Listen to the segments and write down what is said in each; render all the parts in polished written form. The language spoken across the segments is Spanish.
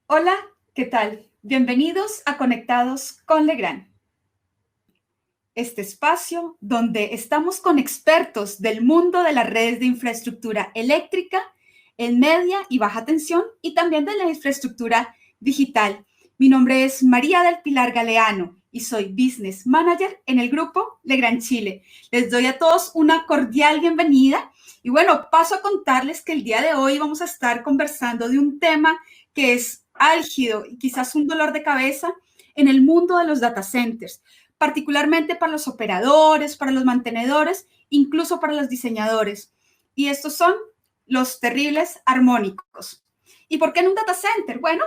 Hola, ¿qué tal? Bienvenidos a Conectados con Legrand, este espacio donde estamos con expertos del mundo de las redes de infraestructura eléctrica, en media y baja tensión y también de la infraestructura digital. Mi nombre es María del Pilar Galeano y soy Business Manager en el grupo Legrand Chile. Les doy a todos una cordial bienvenida y bueno, paso a contarles que el día de hoy vamos a estar conversando de un tema que es álgido y quizás un dolor de cabeza en el mundo de los data centers, particularmente para los operadores, para los mantenedores, incluso para los diseñadores. Y estos son los terribles armónicos. ¿Y por qué en un data center? Bueno,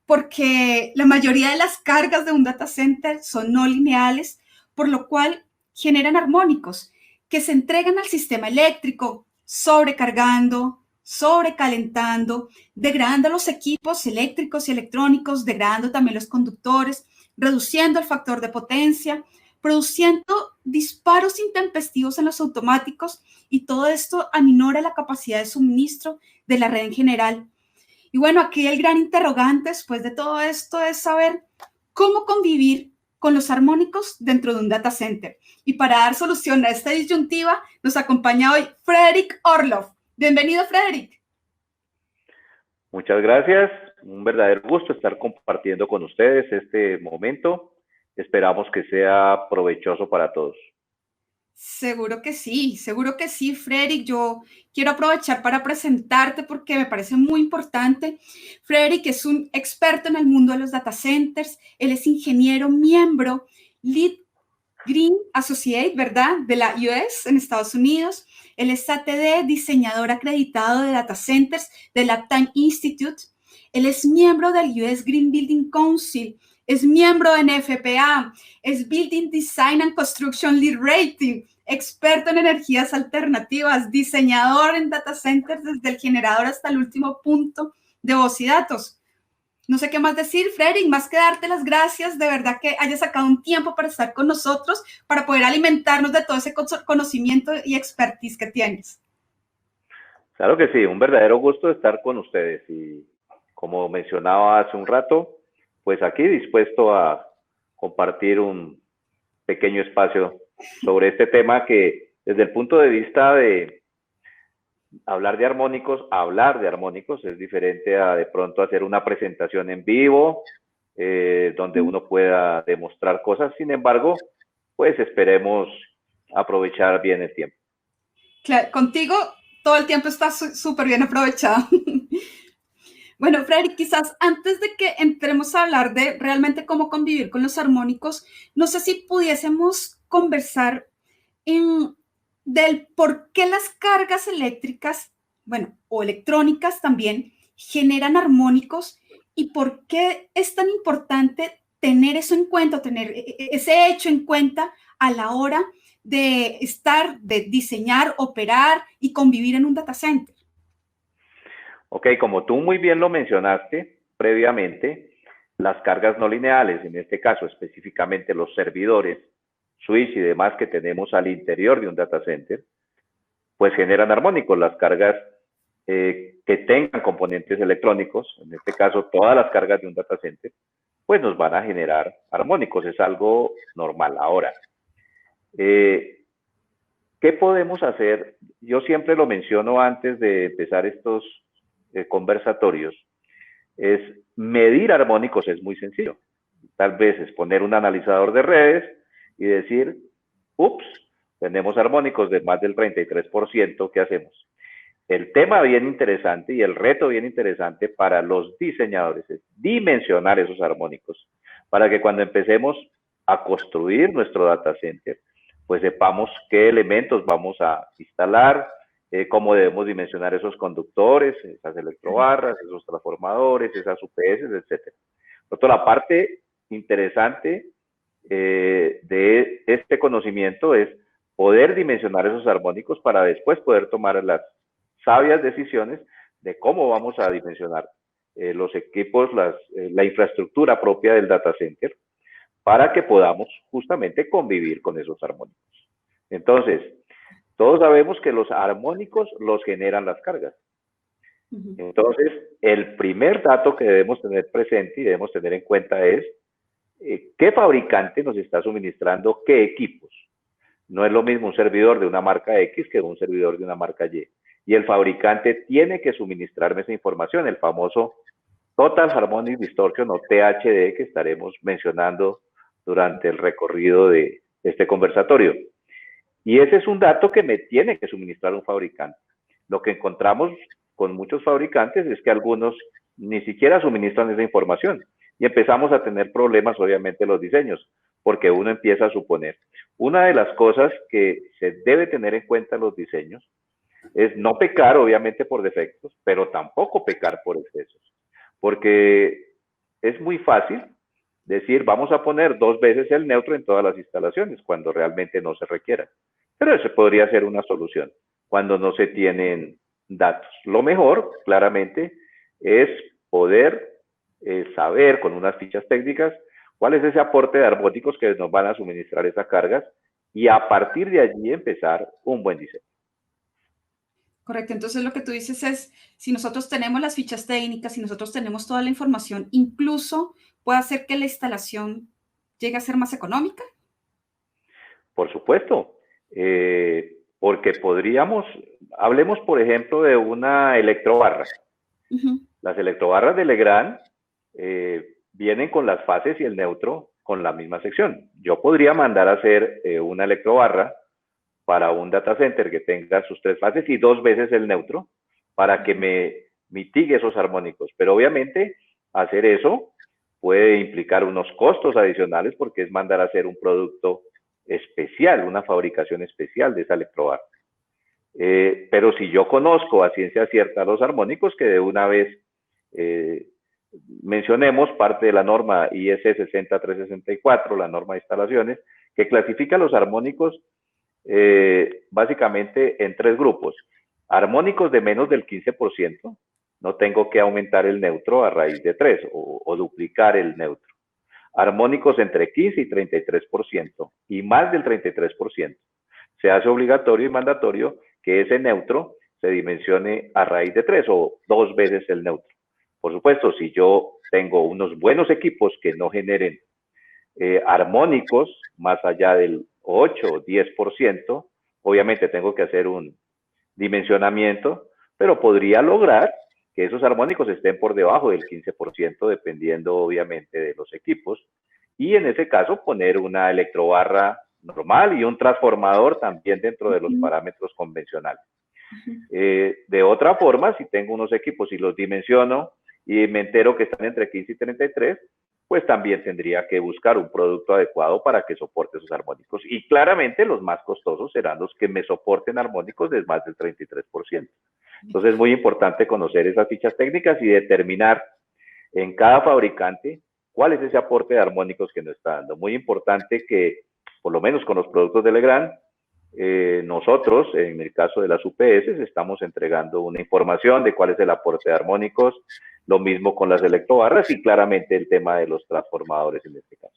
porque la mayoría de las cargas de un data center son no lineales, por lo cual generan armónicos que se entregan al sistema eléctrico, sobrecargando, sobrecalentando, degradando los equipos eléctricos y electrónicos, degradando también los conductores, reduciendo el factor de potencia, produciendo disparos intempestivos en los automáticos y todo esto aminora la capacidad de suministro de la red en general. Y bueno, aquí el gran interrogante después de todo esto es saber cómo convivir con los armónicos dentro de un data center. Y para dar solución a esta disyuntiva nos acompaña hoy Frederick Orloff. Bienvenido, Frederick. Muchas gracias, un verdadero gusto estar compartiendo con ustedes este momento. Esperamos que sea provechoso para todos. Seguro que sí, Frederick. Yo quiero aprovechar para presentarte porque me parece muy importante. Frederick es un experto en el mundo de los data centers. Él es ingeniero, miembro, Lead Green Associate, ¿verdad? De la US en Estados Unidos. Él es ATD, diseñador acreditado de data centers del Uptime Institute. Él es miembro del US Green Building Council. Es miembro de NFPA. Es Building Design and Construction Lead Rating. Experto en energías alternativas. Diseñador en data centers desde el generador hasta el último punto de voz y datos. No sé qué más decir, Frederick, más que darte las gracias, de verdad que hayas sacado un tiempo para estar con nosotros, para poder alimentarnos de todo ese conocimiento y expertise que tienes. Claro que sí, un verdadero gusto estar con ustedes y como mencionaba hace un rato, pues aquí dispuesto a compartir un pequeño espacio sobre este tema que desde el punto de vista de hablar de armónicos es diferente a de pronto hacer una presentación en vivo, donde uno pueda demostrar cosas. Sin embargo, pues esperemos aprovechar bien el tiempo. Claro, contigo todo el tiempo está súper bien aprovechado. Bueno, Frederick, quizás antes de que entremos a hablar de realmente cómo convivir con los armónicos, no sé si pudiésemos conversar del por qué las cargas eléctricas, bueno, o electrónicas también, generan armónicos y por qué es tan importante tener eso en cuenta, tener ese hecho en cuenta a la hora de diseñar, operar y convivir en un data center. Ok, como tú muy bien lo mencionaste previamente, las cargas no lineales, en este caso específicamente los servidores, switch y demás que tenemos al interior de un data center, pues generan armónicos. Las cargas que tengan componentes electrónicos, en este caso todas las cargas de un data center, pues nos van a generar armónicos. Es algo normal. Ahora, ¿qué podemos hacer? Yo siempre lo menciono antes de empezar estos conversatorios, es medir armónicos, es muy sencillo. Tal vez es poner un analizador de redes y decir, ups, tenemos armónicos de más del 33%, ¿qué hacemos? El tema bien interesante y el reto bien interesante para los diseñadores es dimensionar esos armónicos para que cuando empecemos a construir nuestro data center, pues sepamos qué elementos vamos a instalar, cómo debemos dimensionar esos conductores, esas electrobarras, esos transformadores, esas UPS, etcétera. Por otra, la parte interesante de este conocimiento es poder dimensionar esos armónicos para después poder tomar las sabias decisiones de cómo vamos a dimensionar los equipos, la infraestructura propia del data center para que podamos justamente convivir con esos armónicos. Entonces, todos sabemos que los armónicos los generan las cargas. Entonces, el primer dato que debemos tener presente y debemos tener en cuenta es qué fabricante nos está suministrando qué equipos. No es lo mismo un servidor de una marca X que un servidor de una marca Y. Y el fabricante tiene que suministrarme esa información, el famoso Total Harmonic Distortion o THD que estaremos mencionando durante el recorrido de este conversatorio. Y ese es un dato que me tiene que suministrar un fabricante. Lo que encontramos con muchos fabricantes es que algunos ni siquiera suministran esa información y empezamos a tener problemas, obviamente, en los diseños, porque uno empieza a suponer. Una de las cosas que se debe tener en cuenta en los diseños es no pecar, obviamente, por defectos, pero tampoco pecar por excesos, porque es muy fácil decir, vamos a poner 2 veces el neutro en todas las instalaciones, cuando realmente no se requiera. Pero eso podría ser una solución cuando no se tienen datos. Lo mejor, claramente, es poder saber con unas fichas técnicas cuál es ese aporte de armónicos que nos van a suministrar esas cargas y a partir de allí empezar un buen diseño. Correcto, entonces lo que tú dices es, si nosotros tenemos las fichas técnicas, si nosotros tenemos toda la información, incluso puede hacer que la instalación llegue a ser más económica. Por supuesto, porque podríamos, hablemos por ejemplo de una electrobarra. Las electrobarras de Legrand vienen con las fases y el neutro con la misma sección. Yo podría mandar a hacer una electrobarra para un data center que tenga sus 3 fases y 2 veces el neutro para que me mitigue esos armónicos. Pero obviamente hacer eso puede implicar unos costos adicionales porque es mandar a hacer un producto especial, una fabricación especial de esa electrobarra. Pero si yo conozco a ciencia cierta los armónicos, que de una vez mencionemos parte de la norma IS 60364, la norma de instalaciones, que clasifica los armónicos básicamente en 3 grupos. Armónicos de menos del 15%, no tengo que aumentar el neutro a raíz de 3 o duplicar el neutro. Armónicos entre 15 y 33% y más del 33%. Se hace obligatorio y mandatorio que ese neutro se dimensione a raíz de 3 o 2 veces el neutro. Por supuesto, si yo tengo unos buenos equipos que no generen armónicos más allá del 8 o 10%, obviamente tengo que hacer un dimensionamiento, pero podría lograr que esos armónicos estén por debajo del 15%, dependiendo obviamente de los equipos, y en ese caso poner una electrobarra normal y un transformador también dentro de los parámetros convencionales. De otra forma, si tengo unos equipos y los dimensiono y me entero que están entre 15 y 33, pues también tendría que buscar un producto adecuado para que soporte esos armónicos. Y claramente los más costosos serán los que me soporten armónicos de más del 33%. Entonces es muy importante conocer esas fichas técnicas y determinar en cada fabricante cuál es ese aporte de armónicos que nos está dando. Muy importante que, por lo menos con los productos de Legrand, nosotros, en el caso de las UPS, estamos entregando una información de cuál es el aporte de armónicos, lo mismo con las electrobarras y claramente el tema de los transformadores en este caso.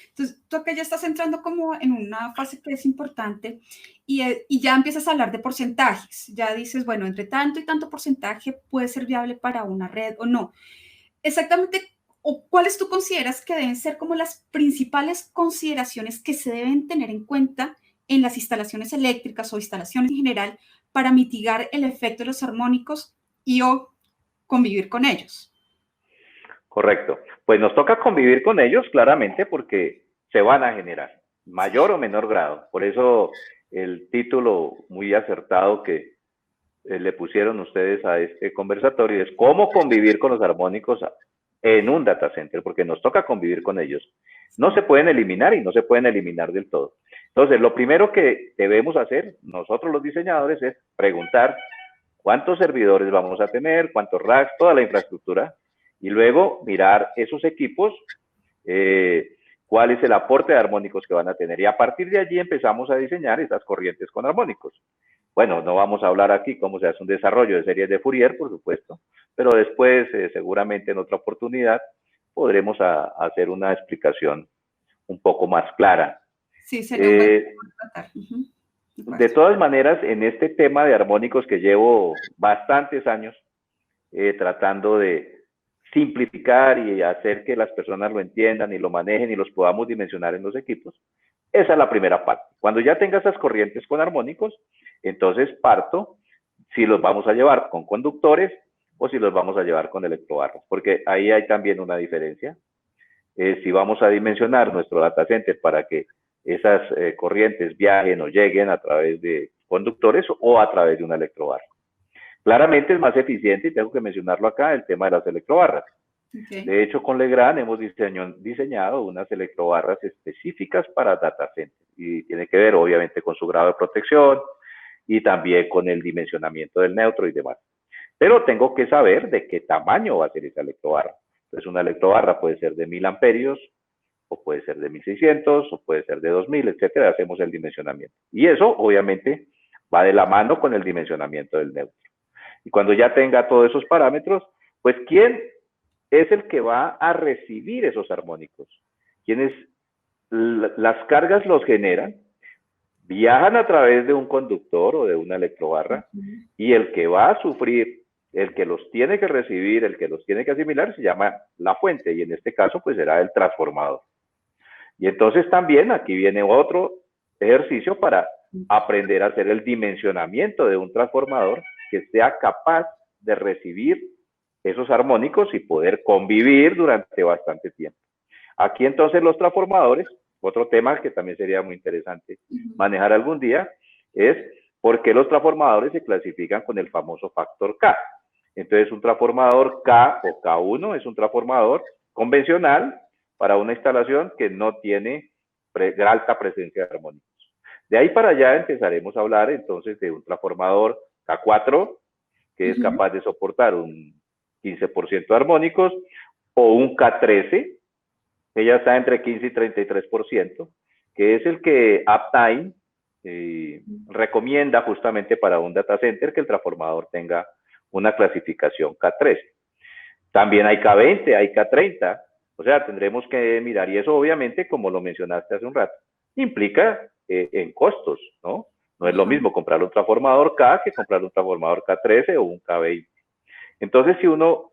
Entonces, tú acá ya estás entrando como en una fase que es importante y ya empiezas a hablar de porcentajes. Ya dices, bueno, entre tanto y tanto porcentaje puede ser viable para una red o no. Exactamente, o cuáles tú consideras que deben ser como las principales consideraciones que se deben tener en cuenta en las instalaciones eléctricas o instalaciones en general para mitigar el efecto de los armónicos y o convivir con ellos. Correcto. Pues nos toca convivir con ellos claramente porque se van a generar, mayor o menor grado. Por eso el título muy acertado que le pusieron ustedes a este conversatorio es cómo convivir con los armónicos en un data center, porque nos toca convivir con ellos. No se pueden eliminar y no se pueden eliminar del todo. Entonces, lo primero que debemos hacer nosotros los diseñadores es preguntar cuántos servidores vamos a tener, cuántos racks, toda la infraestructura, y luego mirar esos equipos, cuál es el aporte de armónicos que van a tener. Y a partir de allí empezamos a diseñar esas corrientes con armónicos. Bueno, no vamos a hablar aquí cómo se hace un desarrollo de series de Fourier, por supuesto, pero después, seguramente en otra oportunidad, podremos hacer una explicación un poco más clara. Sí, sería un buen tratar. De todas maneras, en este tema de armónicos que llevo bastantes años, tratando de simplificar y hacer que las personas lo entiendan y lo manejen y los podamos dimensionar en los equipos. Esa es la primera parte. Cuando ya tenga esas corrientes con armónicos, entonces parto si los vamos a llevar con conductores o si los vamos a llevar con electrobarras, porque ahí hay también una diferencia. Si vamos a dimensionar nuestro data center para que esas corrientes viajen o lleguen a través de conductores o a través de una electrobarra. Claramente es más eficiente, y tengo que mencionarlo acá, el tema de las electrobarras. Okay. De hecho, con Legrand hemos diseñado unas electrobarras específicas para data center y tiene que ver obviamente con su grado de protección y también con el dimensionamiento del neutro y demás. Pero tengo que saber de qué tamaño va a ser esa electrobarra. Entonces, una electrobarra puede ser de 1000 amperios, o puede ser de 1600, o puede ser de 2000, etcétera. Hacemos el dimensionamiento. Y eso, obviamente, va de la mano con el dimensionamiento del neutro. Y cuando ya tenga todos esos parámetros, pues, ¿quién es el que va a recibir esos armónicos? ¿Quiénes las cargas los generan? Viajan a través de un conductor o de una electrobarra, y el que va a sufrir, el que los tiene que recibir, el que los tiene que asimilar, se llama la fuente, y en este caso pues será el transformador. Y entonces también aquí viene otro ejercicio para aprender a hacer el dimensionamiento de un transformador que sea capaz de recibir esos armónicos y poder convivir durante bastante tiempo. Aquí entonces los transformadores, otro tema que también sería muy interesante manejar algún día, es por qué los transformadores se clasifican con el famoso factor K. Entonces, un transformador K o K1 es un transformador convencional para una instalación que no tiene alta presencia de armónicos. De ahí para allá empezaremos a hablar entonces de un transformador K4, que es capaz de soportar un 15% de armónicos, o un K13, que ya está entre 15 y 33%, que es el que Uptime recomienda justamente para un data center que el transformador tenga una clasificación K13. También hay K20, hay K30, o sea, tendremos que mirar, y eso obviamente, como lo mencionaste hace un rato, implica en costos, ¿no? No es lo mismo comprar un transformador K que comprar un transformador K13 o un K20. Entonces, si uno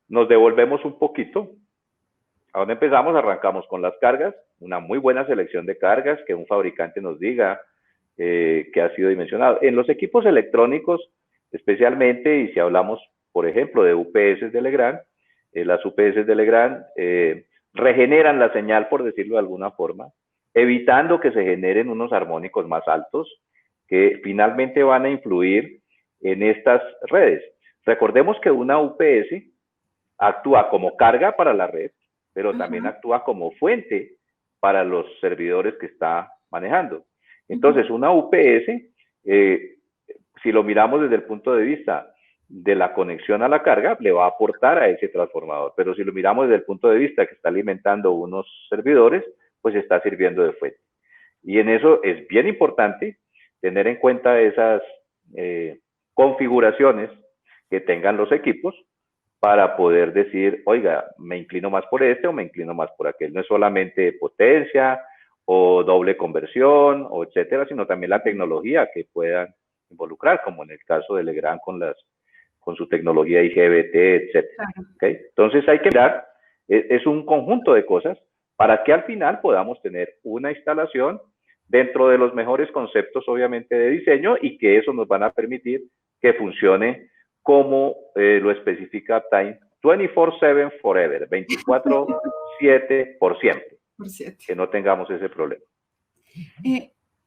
nos devolvemos un poquito, ¿a dónde empezamos? Arrancamos con las cargas, una muy buena selección de cargas, que un fabricante nos diga que ha sido dimensionado. En los equipos electrónicos, especialmente, y si hablamos, por ejemplo, de UPS de Legrand, las UPS de Legrand regeneran la señal, por decirlo de alguna forma, evitando que se generen unos armónicos más altos que finalmente van a influir en estas redes. Recordemos que una UPS actúa como carga para la red, pero también actúa como fuente para los servidores que está manejando. Entonces, una UPS, si lo miramos desde el punto de vista de la conexión a la carga, le va a aportar a ese transformador. Pero si lo miramos desde el punto de vista que está alimentando unos servidores, pues está sirviendo de fuente. Y en eso es bien importante tener en cuenta esas configuraciones que tengan los equipos para poder decir, oiga, me inclino más por este o me inclino más por aquel. No es solamente potencia o doble conversión, o etcétera, sino también la tecnología que puedan involucrar, como en el caso de Legrand con su tecnología IGBT, etcétera. ¿Okay? Entonces hay que mirar, es un conjunto de cosas para que al final podamos tener una instalación dentro de los mejores conceptos, obviamente, de diseño, y que eso nos van a permitir que funcione como lo especifica Uptime, 24/7 forever, 24/7 por siempre, que no tengamos ese problema.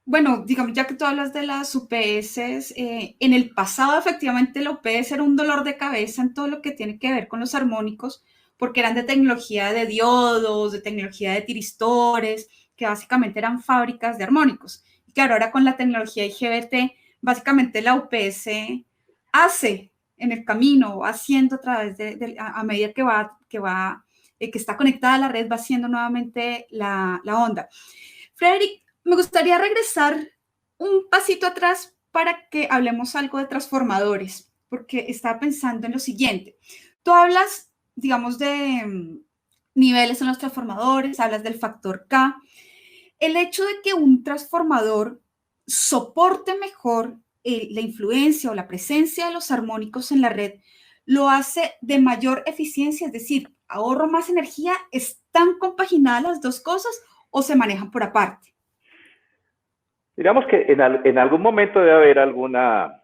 Bueno, digamos, ya que tú hablas de las UPS, en el pasado efectivamente la UPS era un dolor de cabeza en todo lo que tiene que ver con los armónicos, porque eran de tecnología de diodos, de tecnología de tiristores, que básicamente eran fábricas de armónicos. Y claro, ahora con la tecnología IGBT, básicamente la UPS hace en el camino, va haciendo a través a medida que está conectada a la red, va haciendo nuevamente la onda. Frederick, me gustaría regresar un pasito atrás para que hablemos algo de transformadores, porque estaba pensando en lo siguiente. Tú hablas, digamos, de niveles en los transformadores, hablas del factor K. El hecho de que un transformador soporte mejor la influencia o la presencia de los armónicos en la red lo hace de mayor eficiencia? Es decir, ¿ahorro más energía? ¿Están compaginadas las dos cosas o se manejan por aparte? Digamos que en algún momento debe haber alguna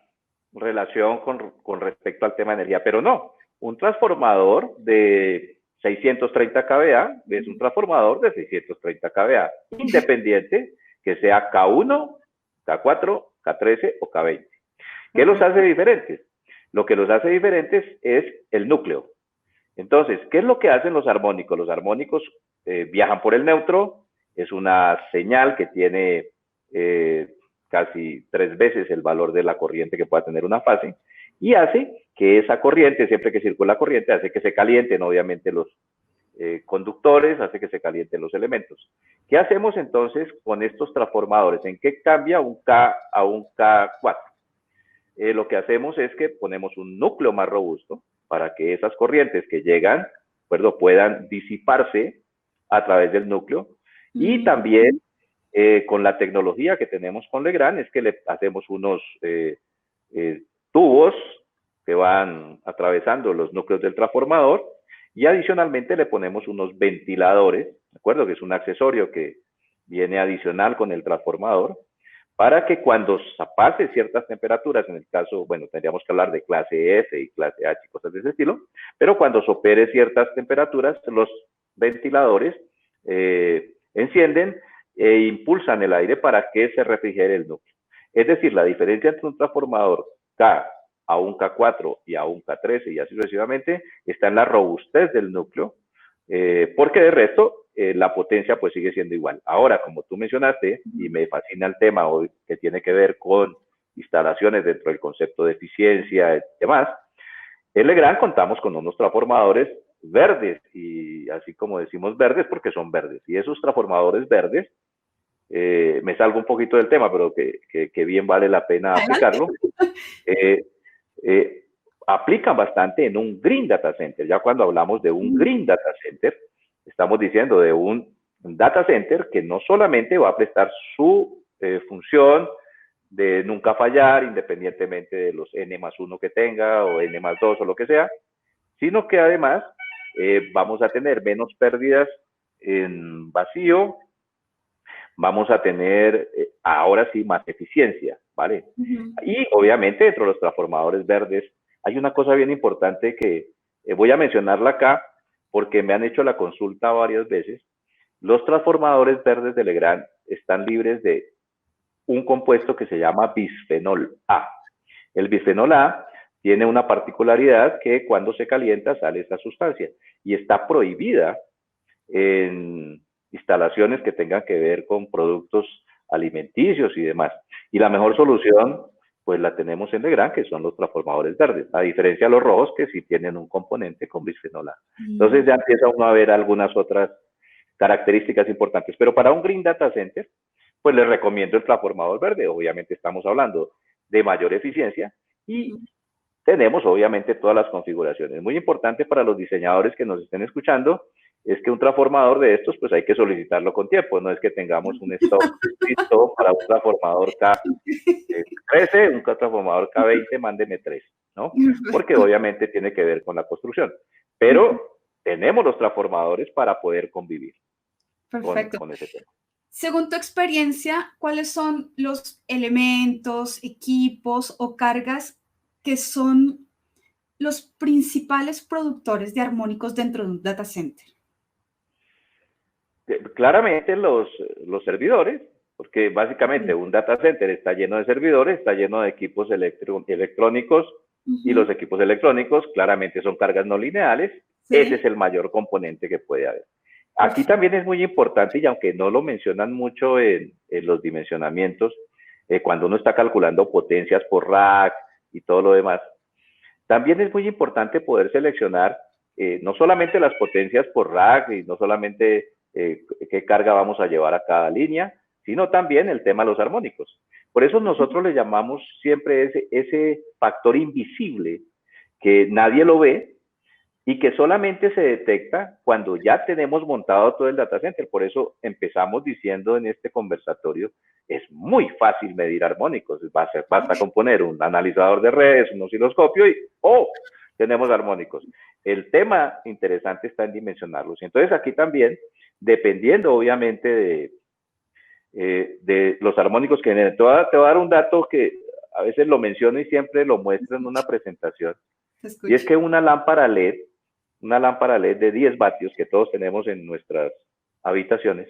relación con respecto al tema de energía, pero no. Un transformador de 630 kVA es un transformador de 630 kVA, independiente que sea K1, K4, K13 o K20. ¿Qué los hace diferentes? Lo que los hace diferentes es el núcleo. Entonces, ¿qué es lo que hacen los armónicos? Los armónicos viajan por el neutro, es una señal que tiene casi 3 veces el valor de la corriente que pueda tener una fase, y hace que esa corriente, siempre que circula corriente, hace que se calienten obviamente los conductores, hace que se calienten los elementos. ¿Qué hacemos entonces con estos transformadores? ¿En qué cambia un K a un K4? Lo que hacemos es que ponemos un núcleo más robusto para que esas corrientes que llegan, ¿acuerdo?, puedan disiparse a través del núcleo. Y también con la tecnología que tenemos con Legrand es que le hacemos unos tubos que van atravesando los núcleos del transformador, y adicionalmente le ponemos unos ventiladores, ¿de acuerdo?, que es un accesorio que viene adicional con el transformador, para que cuando pase ciertas temperaturas, en el caso, bueno, tendríamos que hablar de clase F y clase H y cosas de ese estilo, pero cuando supere ciertas temperaturas, los ventiladores encienden e impulsan el aire para que se refrigere el núcleo. Es decir, la diferencia entre un transformador K a un K4 y a un K13 y así sucesivamente está en la robustez del núcleo, porque de resto la potencia pues sigue siendo igual. Ahora, como tú mencionaste, y me fascina el tema hoy que tiene que ver con instalaciones dentro del concepto de eficiencia y demás, en Legrand contamos con unos transformadores verdes, y así como decimos verdes porque son verdes, y esos transformadores verdes, me salgo un poquito del tema, pero que bien vale la pena aplicarlo, aplican bastante en un Green Data Center. Ya cuando hablamos de un Green Data Center, estamos diciendo de un data center que no solamente va a prestar su función de nunca fallar, independientemente de los N+1 que tenga, o N+2 o lo que sea, sino que además vamos a tener menos pérdidas en vacío, vamos a tener ahora sí más eficiencia, ¿vale? Y obviamente dentro de los transformadores verdes hay una cosa bien importante que voy a mencionarla acá porque me han hecho la consulta varias veces. Los transformadores verdes de Legrand están libres de un compuesto que se llama bisfenol A. El bisfenol A tiene una particularidad que cuando se calienta sale esta sustancia y está prohibida en instalaciones que tengan que ver con productos alimenticios y demás. Y la mejor solución, pues la tenemos en Legrand, que son los transformadores verdes, a diferencia de los rojos, que sí tienen un componente con bisfenol A. Entonces ya empieza uno a ver algunas otras características importantes. Pero para un Green Data Center, pues les recomiendo el transformador verde. Obviamente estamos hablando de mayor eficiencia y tenemos obviamente todas las configuraciones. Muy importante para los diseñadores que nos estén escuchando es que un transformador de estos, pues hay que solicitarlo con tiempo, no es que tengamos un stock listo para un transformador K13, un transformador K20, mándeme 3, ¿no? Porque obviamente tiene que ver con la construcción, pero tenemos los transformadores para poder convivir con ese tema. Según tu experiencia, ¿cuáles son los elementos, equipos o cargas que son los principales productores de armónicos dentro de un data center? Claramente los servidores, porque básicamente un data center está lleno de servidores, está lleno de equipos electrónicos, y los equipos electrónicos claramente son cargas no lineales. Ese es el mayor componente que puede haber. Aquí también es muy importante, y aunque no lo mencionan mucho en los dimensionamientos, cuando uno está calculando potencias por rack y todo lo demás, también es muy importante poder seleccionar no solamente las potencias por rack y no solamente qué carga vamos a llevar a cada línea, sino también el tema de los armónicos. Por eso nosotros le llamamos siempre ese factor invisible que nadie lo ve y que solamente se detecta cuando ya tenemos montado todo el data center. Por eso empezamos diciendo en este conversatorio es muy fácil medir armónicos. Basta con poner un analizador de redes, un osciloscopio y tenemos armónicos. El tema interesante está en dimensionarlos. Entonces aquí también, dependiendo obviamente de los armónicos que generen. Te voy a dar un dato que a veces lo menciono y siempre lo muestro en una presentación. Y es que una lámpara LED de 10 vatios que todos tenemos en nuestras habitaciones,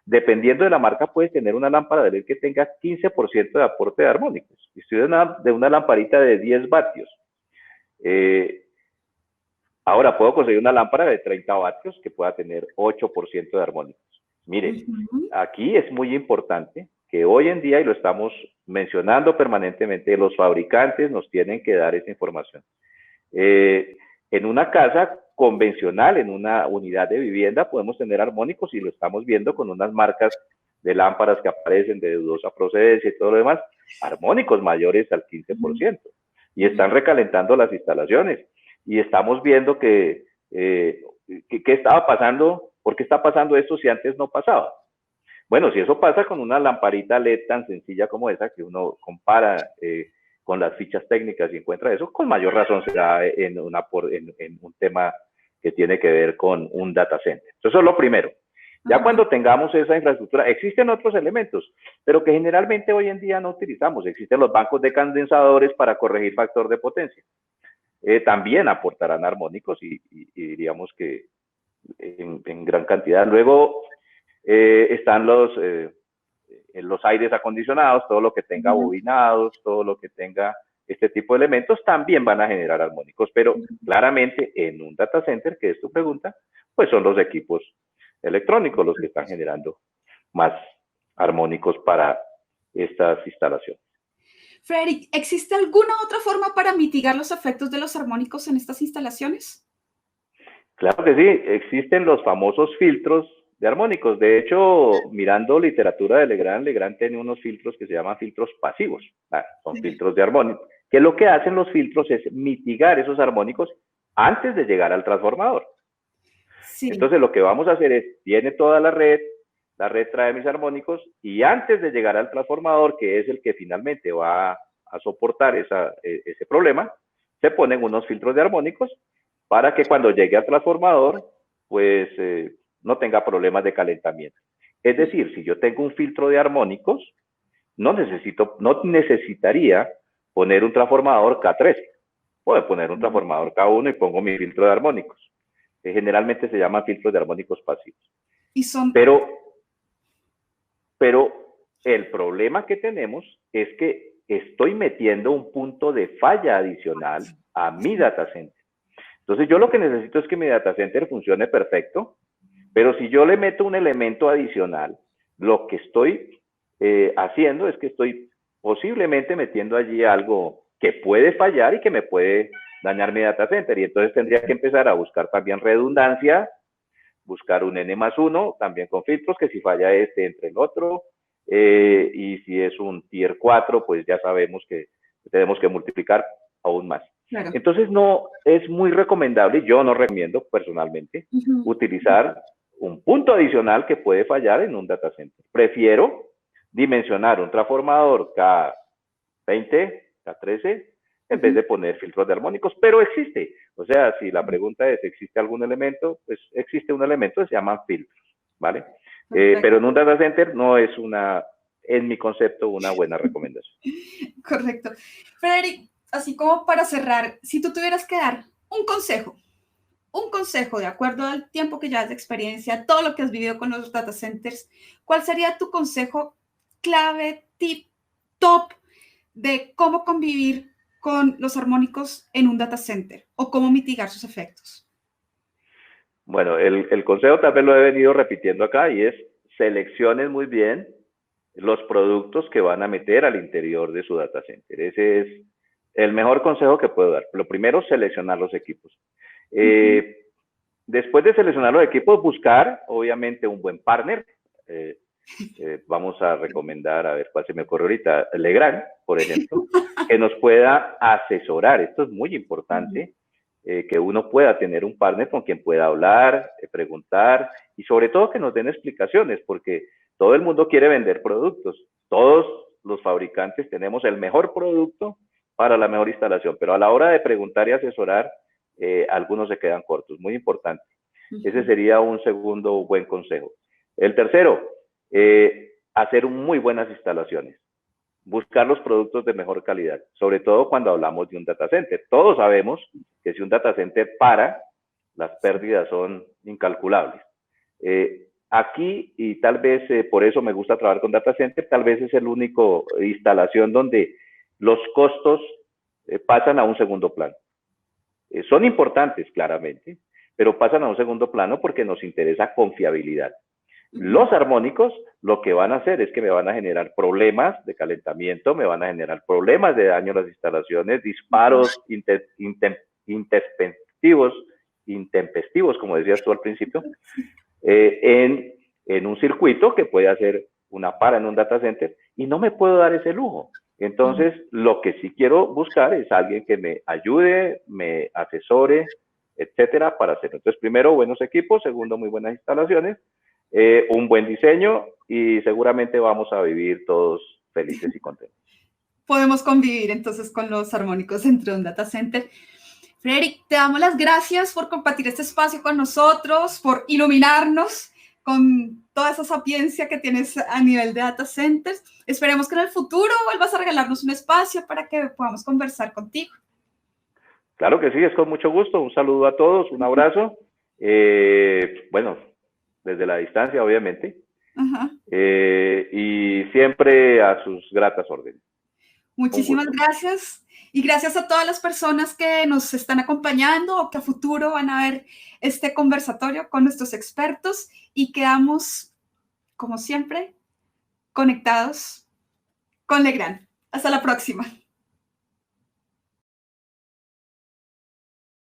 dependiendo de la marca, puedes tener una lámpara de LED que tenga 15% de aporte de armónicos. Y estoy de una lamparita de 10 vatios. Ahora puedo conseguir una lámpara de 30 vatios que pueda tener 8% de armónicos. Mire, aquí es muy importante que hoy en día, y lo estamos mencionando permanentemente, los fabricantes nos tienen que dar esa información. En una casa convencional, en una unidad de vivienda, podemos tener armónicos y lo estamos viendo con unas marcas de lámparas que aparecen de dudosa procedencia y todo lo demás, armónicos mayores al 15%. Y están recalentando las instalaciones. Y estamos viendo que qué estaba pasando, ¿por qué está pasando esto si antes no pasaba? Bueno, si eso pasa con una lamparita LED tan sencilla como esa, que uno compara con las fichas técnicas y encuentra eso, con mayor razón será en un tema que tiene que ver con un data center. Eso es lo primero. Ya cuando tengamos esa infraestructura, existen otros elementos, pero que generalmente hoy en día no utilizamos. Existen los bancos de condensadores para corregir factor de potencia. También aportarán armónicos y diríamos que en gran cantidad. Luego están los aires acondicionados, todo lo que tenga bobinados, todo lo que tenga este tipo de elementos también van a generar armónicos, pero claramente en un data center, que es tu pregunta, pues son los equipos electrónicos los que están generando más armónicos para estas instalaciones. Frederick, ¿existe alguna otra forma para mitigar los efectos de los armónicos en estas instalaciones? Claro que sí, existen los famosos filtros de armónicos. De hecho, mirando literatura de Legrand, Legrand tiene unos filtros que se llaman filtros pasivos. Son filtros de armónicos. Que lo que hacen los filtros es mitigar esos armónicos antes de llegar al transformador. Sí. Entonces, lo que vamos a hacer es, viene toda la red trae mis armónicos, y antes de llegar al transformador, que es el que finalmente va a soportar ese problema, se ponen unos filtros de armónicos para que cuando llegue al transformador, pues no tenga problemas de calentamiento. Es decir, si yo tengo un filtro de armónicos, no necesitaría poner un transformador K3. Puedo poner un transformador K1 y pongo mi filtro de armónicos. Que generalmente se llaman filtros de armónicos pasivos. Y son... Pero el problema que tenemos es que estoy metiendo un punto de falla adicional a mi data center. Entonces yo lo que necesito es que mi data center funcione perfecto, pero si yo le meto un elemento adicional, lo que estoy haciendo es que estoy posiblemente metiendo allí algo que puede fallar y que me puede dañar mi data center. Y entonces tendría que empezar a buscar también redundancia, buscar un N+1, también con filtros, que si falla este, entre el otro, y si es un tier 4, pues ya sabemos que tenemos que multiplicar aún más. Claro. Entonces no es muy recomendable, yo no recomiendo personalmente, utilizar un punto adicional que puede fallar en un data center. Prefiero dimensionar un transformador K20, K13, en vez de poner filtros de armónicos, pero existe. O sea, si la pregunta es, ¿existe algún elemento? Pues existe un elemento que se llaman filtros, ¿vale? Pero en un data center no es en mi concepto, una buena recomendación. Correcto. Frederick, así como para cerrar, si tú tuvieras que dar un consejo de acuerdo al tiempo que llevas de experiencia, todo lo que has vivido con los data centers, ¿cuál sería tu consejo clave, tip, top de cómo convivir con los armónicos en un data center o cómo mitigar sus efectos? Bueno, el consejo tal vez lo he venido repitiendo acá y es seleccionen muy bien los productos que van a meter al interior de su data center. Ese es el mejor consejo que puedo dar. Lo primero, seleccionar los equipos. Después de seleccionar los equipos, buscar obviamente un buen partner. Vamos a recomendar, a ver cuál se me ocurre ahorita, Legrand, por ejemplo, que nos pueda asesorar. Esto es muy importante, que uno pueda tener un partner con quien pueda hablar, preguntar y sobre todo que nos den explicaciones, porque todo el mundo quiere vender productos. Todos los fabricantes tenemos el mejor producto para la mejor instalación, pero a la hora de preguntar y asesorar, algunos se quedan cortos. Muy importante. Ese sería un segundo buen consejo. El tercero, hacer muy buenas instalaciones. Buscar los productos de mejor calidad, sobre todo cuando hablamos de un data center. Todos sabemos que si un data center para, las pérdidas son incalculables. Aquí, y tal vez por eso me gusta trabajar con data center, tal vez es el único instalación donde los costos pasan a un segundo plano. Son importantes, claramente, pero pasan a un segundo plano porque nos interesa confiabilidad. Los armónicos lo que van a hacer es que me van a generar problemas de calentamiento, me van a generar problemas de daño a las instalaciones, disparos intempestivos, como decías tú al principio, en un circuito que puede hacer una para en un data center, y no me puedo dar ese lujo. Entonces, lo que sí quiero buscar es alguien que me ayude, me asesore, etcétera, para hacerlo. Entonces, primero, buenos equipos. Segundo, muy buenas instalaciones. Un buen diseño, y seguramente vamos a vivir todos felices y contentos. Podemos convivir entonces con los armónicos dentro de un data center. Frederick, te damos las gracias por compartir este espacio con nosotros, por iluminarnos con toda esa sapiencia que tienes a nivel de data centers. Esperemos que en el futuro vuelvas a regalarnos un espacio para que podamos conversar contigo. Claro que sí, es con mucho gusto. Un saludo a todos, un abrazo. Bueno, desde la distancia, obviamente. Y siempre a sus gratas órdenes. Muchísimas gracias. Y gracias a todas las personas que nos están acompañando o que a futuro van a ver este conversatorio con nuestros expertos, y quedamos, como siempre, conectados con Legrand. Hasta la próxima.